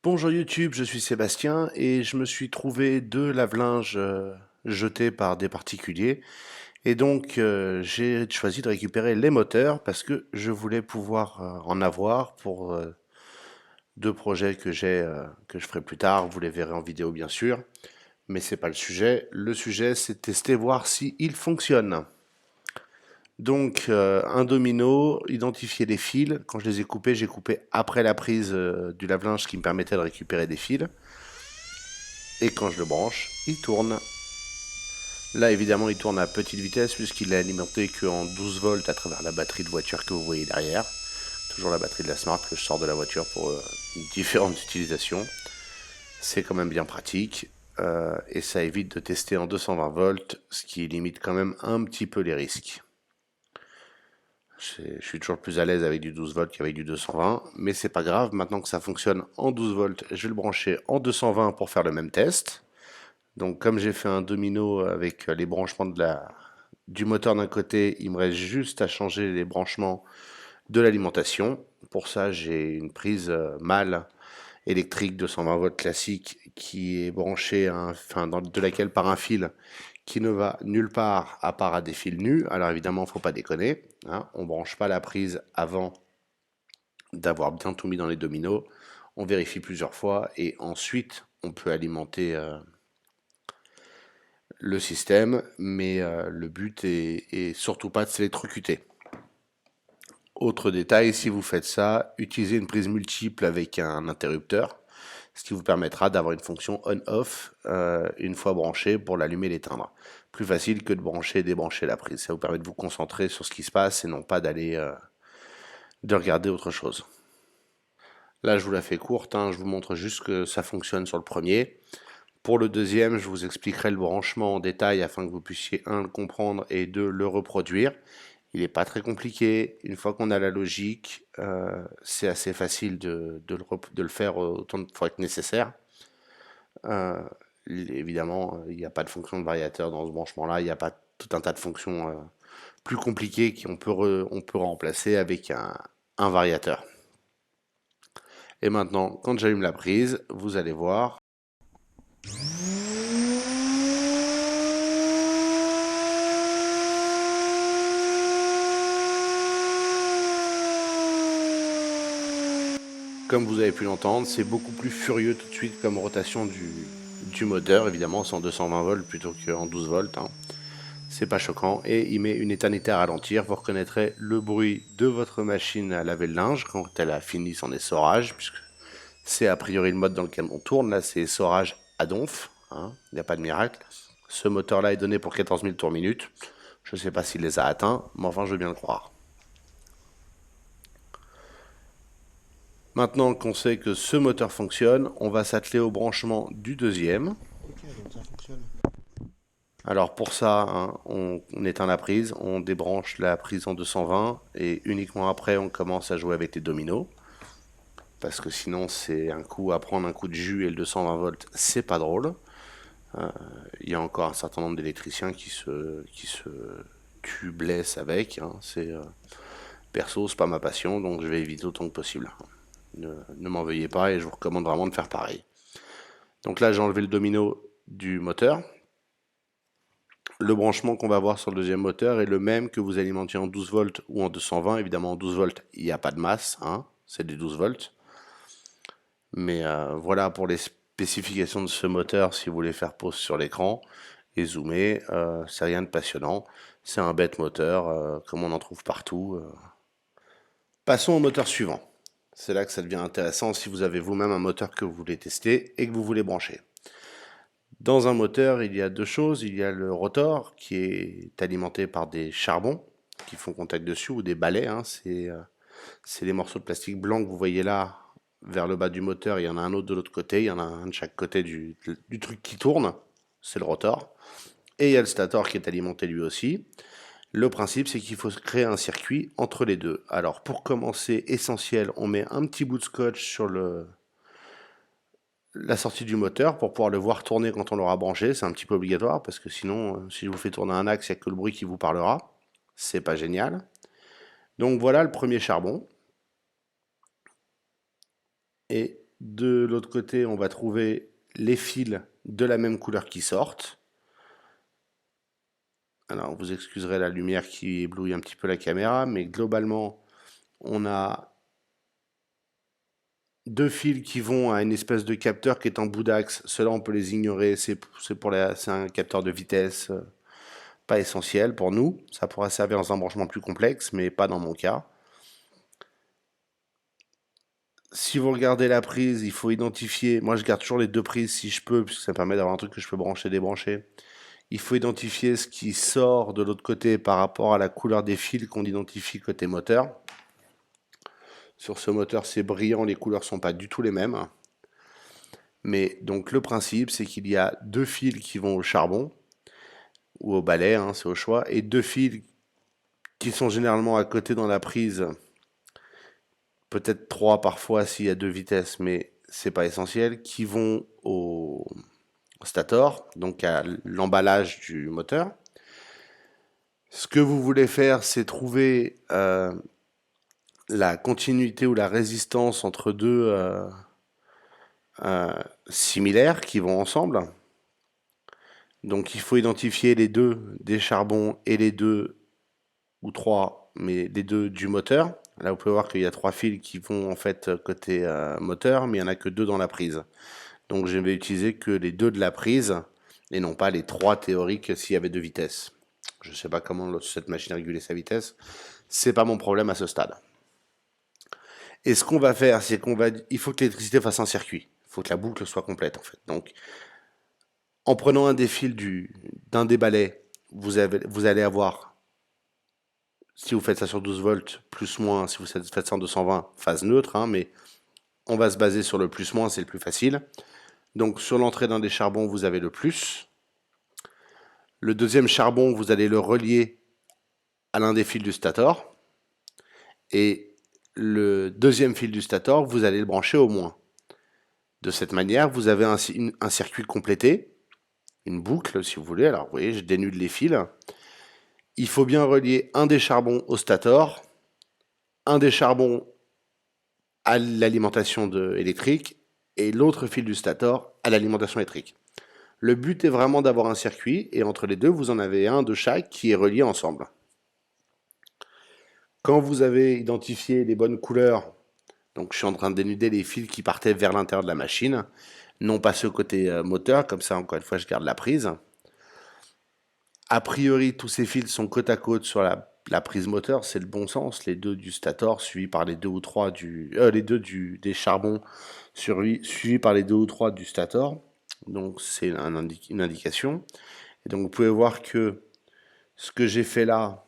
Bonjour YouTube, je suis Sébastien et je me suis trouvé deux lave-linges jetés par des particuliers et donc j'ai choisi de récupérer les moteurs parce que je voulais pouvoir en avoir pour deux projets que je ferai plus tard. Vous les verrez en vidéo bien sûr, mais c'est pas le sujet. Le sujet c'est de tester voir si ils fonctionnent. Donc un domino, identifier les fils. Quand je les ai coupés, j'ai coupé après la prise du lave-linge qui me permettait de récupérer des fils. Et quand je le branche, il tourne. Là, évidemment, il tourne à petite vitesse puisqu'il est alimenté qu'en 12 volts à travers la batterie de voiture que vous voyez derrière. Toujours la batterie de la Smart que je sors de la voiture pour différentes utilisations. C'est quand même bien pratique et ça évite de tester en 220 volts, ce qui limite quand même un petit peu les risques. Je suis toujours plus à l'aise avec du 12 volts qu'avec du 220, mais c'est pas grave. Maintenant que ça fonctionne en 12 volts, je vais le brancher en 220 pour faire le même test. Donc comme j'ai fait un domino avec les branchements du moteur d'un côté, il me reste juste à changer les branchements de l'alimentation. Pour ça, j'ai une prise mâle électrique 220 volts classique qui est branchée, de laquelle part un fil qui ne va nulle part à part à des fils nus. Alors évidemment, il ne faut pas déconner, hein, on ne branche pas la prise avant d'avoir bien tout mis dans les dominos. On vérifie plusieurs fois et ensuite on peut alimenter le système, mais le but est surtout pas de s'électrocuter. Autre détail, si vous faites ça, utilisez une prise multiple avec un interrupteur, ce qui vous permettra d'avoir une fonction on-off une fois branché pour l'allumer et l'éteindre. Plus facile que de brancher et débrancher la prise. Ça vous permet de vous concentrer sur ce qui se passe et non pas de regarder autre chose. Là, je vous la fais courte, hein, je vous montre juste que ça fonctionne sur le premier. Pour le deuxième, je vous expliquerai le branchement en détail afin que vous puissiez, un, le comprendre et deux, le reproduire. Il n'est pas très compliqué. Une fois qu'on a la logique, c'est assez facile de le faire autant de fois que nécessaire. Euh, Évidemment, il n'y a pas de fonction de variateur dans ce branchement-là. Il n'y a pas tout un tas de fonctions plus compliquées on peut remplacer avec un variateur. Et maintenant, quand j'allume la prise, vous allez voir. Comme vous avez pu l'entendre, c'est beaucoup plus furieux tout de suite comme rotation du moteur. Évidemment, c'est en 220 volts plutôt qu'en 12 volts. Hein. C'est pas choquant. Et il met une éternité à ralentir. Vous reconnaîtrez le bruit de votre machine à laver le linge quand elle a fini son essorage, puisque c'est a priori le mode dans lequel on tourne. Là, c'est essorage à donf. Hein. Il n'y a pas de miracle. Ce moteur-là est donné pour 14 000 tours minute. Je ne sais pas s'il les a atteints, mais enfin, je veux bien le croire. Maintenant qu'on sait que ce moteur fonctionne, on va s'atteler au branchement du deuxième. Ok, donc ça fonctionne. Alors pour ça, hein, on éteint la prise, on débranche la prise en 220 et uniquement après on commence à jouer avec les dominos. Parce que sinon c'est un coup à prendre un coup de jus et le 220 volts, c'est pas drôle. Il y a encore un certain nombre d'électriciens qui se tuent, blessent avec. Hein. Perso, c'est pas ma passion, donc je vais éviter autant que possible. Ne m'en veuillez pas et je vous recommande vraiment de faire pareil. Donc là, j'ai enlevé le domino du moteur. Le branchement qu'on va voir sur le deuxième moteur est le même que vous alimentiez en 12 volts ou en 220. Évidemment, en 12 volts, il n'y a pas de masse, hein, c'est des 12 volts. Mais voilà pour les spécifications de ce moteur si vous voulez faire pause sur l'écran et zoomer. C'est rien de passionnant. C'est un bête moteur, comme on en trouve partout. Passons au moteur suivant. C'est là que ça devient intéressant si vous avez vous-même un moteur que vous voulez tester et que vous voulez brancher. Dans un moteur, il y a deux choses. Il y a le rotor qui est alimenté par des charbons qui font contact dessus ou des balais. Hein. C'est les morceaux de plastique blanc que vous voyez là vers le bas du moteur. Il y en a un autre de l'autre côté. Il y en a un de chaque côté du truc qui tourne. C'est le rotor. Et il y a le stator qui est alimenté lui aussi. Le principe, c'est qu'il faut créer un circuit entre les deux. Alors, pour commencer, essentiel, on met un petit bout de scotch sur la sortie du moteur pour pouvoir le voir tourner quand on l'aura branché. C'est un petit peu obligatoire parce que sinon, si je vous fais tourner un axe, il n'y a que le bruit qui vous parlera. C'est pas génial. Donc voilà le premier charbon. Et De l'autre côté, on va trouver les fils de la même couleur qui sortent. Alors, vous excuserez la lumière qui éblouit un petit peu la caméra, mais globalement, on a deux fils qui vont à une espèce de capteur qui est en bout d'axe. Ceux-là, on peut les ignorer. C'est un capteur de vitesse, pas essentiel pour nous. Ça pourra servir dans un branchement plus complexe, mais pas dans mon cas. Si vous regardez la prise, il faut identifier. Moi, je garde toujours les deux prises si je peux, puisque ça me permet d'avoir un truc que je peux brancher, débrancher. Il faut identifier ce qui sort de l'autre côté par rapport à la couleur des fils qu'on identifie côté moteur. Sur ce moteur, c'est brillant, les couleurs sont pas du tout les mêmes. Mais donc le principe, c'est qu'il y a deux fils qui vont au charbon ou au balai, hein, c'est au choix, et deux fils qui sont généralement à côté dans la prise, peut-être trois parfois s'il y a deux vitesses, mais c'est pas essentiel, qui vont au stator, donc à l'emballage du moteur. Ce que vous voulez faire, c'est trouver la continuité ou la résistance entre deux similaires qui vont ensemble. Donc il faut identifier les deux des charbons et les deux ou trois, mais les deux du moteur. Là, vous pouvez voir qu'il y a trois fils qui vont en fait côté moteur, mais il n'y en a que deux dans la prise. Donc je vais utiliser que les deux de la prise et non pas les trois théoriques s'il y avait deux vitesses. Je ne sais pas comment cette machine régulait sa vitesse. C'est pas mon problème à ce stade. Et ce qu'on va faire, c'est il faut que l'électricité fasse un circuit. Il faut que la boucle soit complète en fait. Donc en prenant un des fils d'un des balais, vous allez avoir, si vous faites ça sur 12 volts, plus moins, si vous faites ça en 220, phase neutre, hein, mais on va se baser sur le plus moins, c'est le plus facile. Donc sur l'entrée d'un des charbons, vous avez le plus. Le deuxième charbon, vous allez le relier à l'un des fils du stator. Et le deuxième fil du stator, vous allez le brancher au moins. De cette manière, vous avez un circuit complété, une boucle si vous voulez. Alors vous voyez, je dénude les fils. Il faut bien relier un des charbons au stator, un des charbons à l'alimentation électrique et l'autre fil du stator à l'alimentation électrique. Le but est vraiment d'avoir un circuit et entre les deux, vous en avez un de chaque qui est relié ensemble. Quand vous avez identifié les bonnes couleurs, donc je suis en train de dénuder les fils qui partaient vers l'intérieur de la machine, non pas ceux côté moteur, comme ça encore une fois je garde la prise. A priori, tous ces fils sont côte à côte sur la prise moteur, c'est le bon sens. Les deux du stator suivis par les deux ou trois des charbons suivis par les deux ou trois du stator. Donc c'est une indication. Et donc vous pouvez voir que ce que j'ai fait là,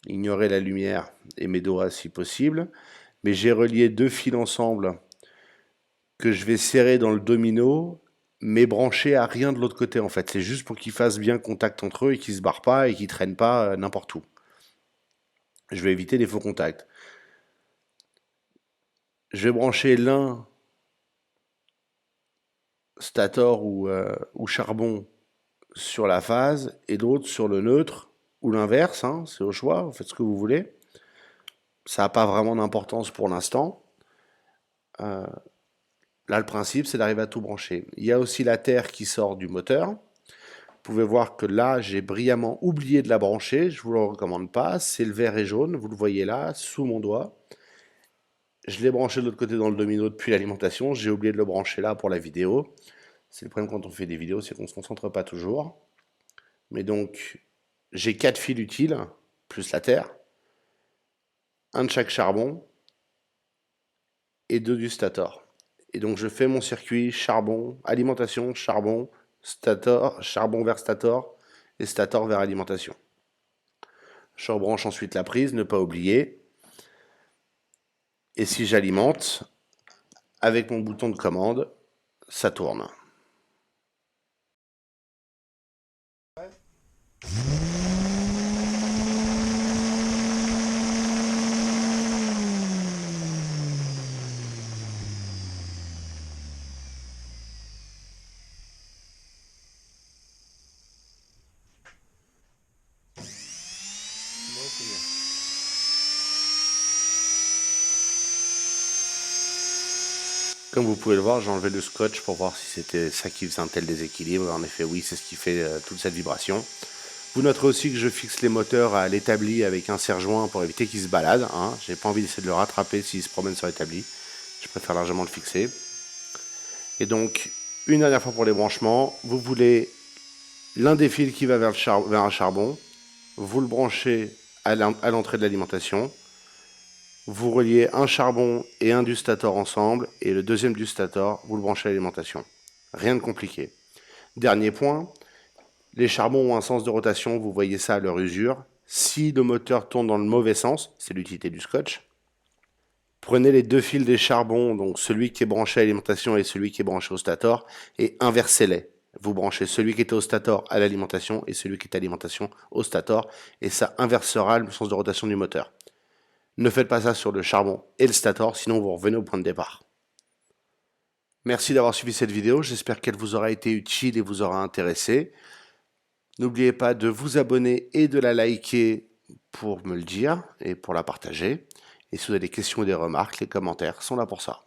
ignorer la lumière et mes doigts si possible, mais j'ai relié deux fils ensemble que je vais serrer dans le domino, mais branchés à rien de l'autre côté en fait. C'est juste pour qu'ils fassent bien contact entre eux et qu'ils se barrent pas et qu'ils traînent pas n'importe où. Je vais éviter les faux contacts. Je vais brancher l'un stator ou charbon sur la phase et l'autre sur le neutre ou l'inverse, hein, c'est au choix, vous faites ce que vous voulez. Ça n'a pas vraiment d'importance pour l'instant. Là, le principe, c'est d'arriver à tout brancher. Il y a aussi la terre qui sort du moteur. Vous pouvez voir que là, j'ai brillamment oublié de la brancher. Je ne vous le recommande pas. C'est le vert et jaune. Vous le voyez là, sous mon doigt. Je l'ai branché de l'autre côté dans le domino depuis l'alimentation. J'ai oublié de le brancher là pour la vidéo. C'est le problème quand on fait des vidéos, c'est qu'on ne se concentre pas toujours. Mais donc, j'ai 4 fils utiles, plus la terre. Un de chaque charbon et deux du stator. Et donc je fais mon circuit charbon, alimentation, charbon, stator, charbon vers stator et stator vers alimentation. Je rebranche ensuite la prise, ne pas oublier. Et si j'alimente, avec mon bouton de commande, ça tourne. Comme vous pouvez le voir, j'ai enlevé le scotch pour voir si c'était ça qui faisait un tel déséquilibre. En effet, oui, c'est ce qui fait toute cette vibration. Vous noterez aussi que je fixe les moteurs à l'établi avec un serre-joint pour éviter qu'ils se baladent. Hein. J'ai pas envie d'essayer de le rattraper s'il se promène sur l'établi. Je préfère largement le fixer. Et donc, une dernière fois pour les branchements, vous voulez l'un des fils qui va vers un charbon, vous le branchez à l'entrée de l'alimentation, vous reliez un charbon et un du stator ensemble, et le deuxième du stator, vous le branchez à l'alimentation. Rien de compliqué. Dernier point, les charbons ont un sens de rotation, vous voyez ça à leur usure. Si le moteur tourne dans le mauvais sens, c'est l'utilité du scotch. Prenez les deux fils des charbons, donc celui qui est branché à l'alimentation et celui qui est branché au stator, et inversez-les. Vous branchez celui qui était au stator à l'alimentation et celui qui est à l'alimentation au stator, et ça inversera le sens de rotation du moteur. Ne faites pas ça sur le charbon et le stator, sinon vous revenez au point de départ. Merci d'avoir suivi cette vidéo, j'espère qu'elle vous aura été utile et vous aura intéressé. N'oubliez pas de vous abonner et de la liker pour me le dire et pour la partager. Et si vous avez des questions ou des remarques, les commentaires sont là pour ça.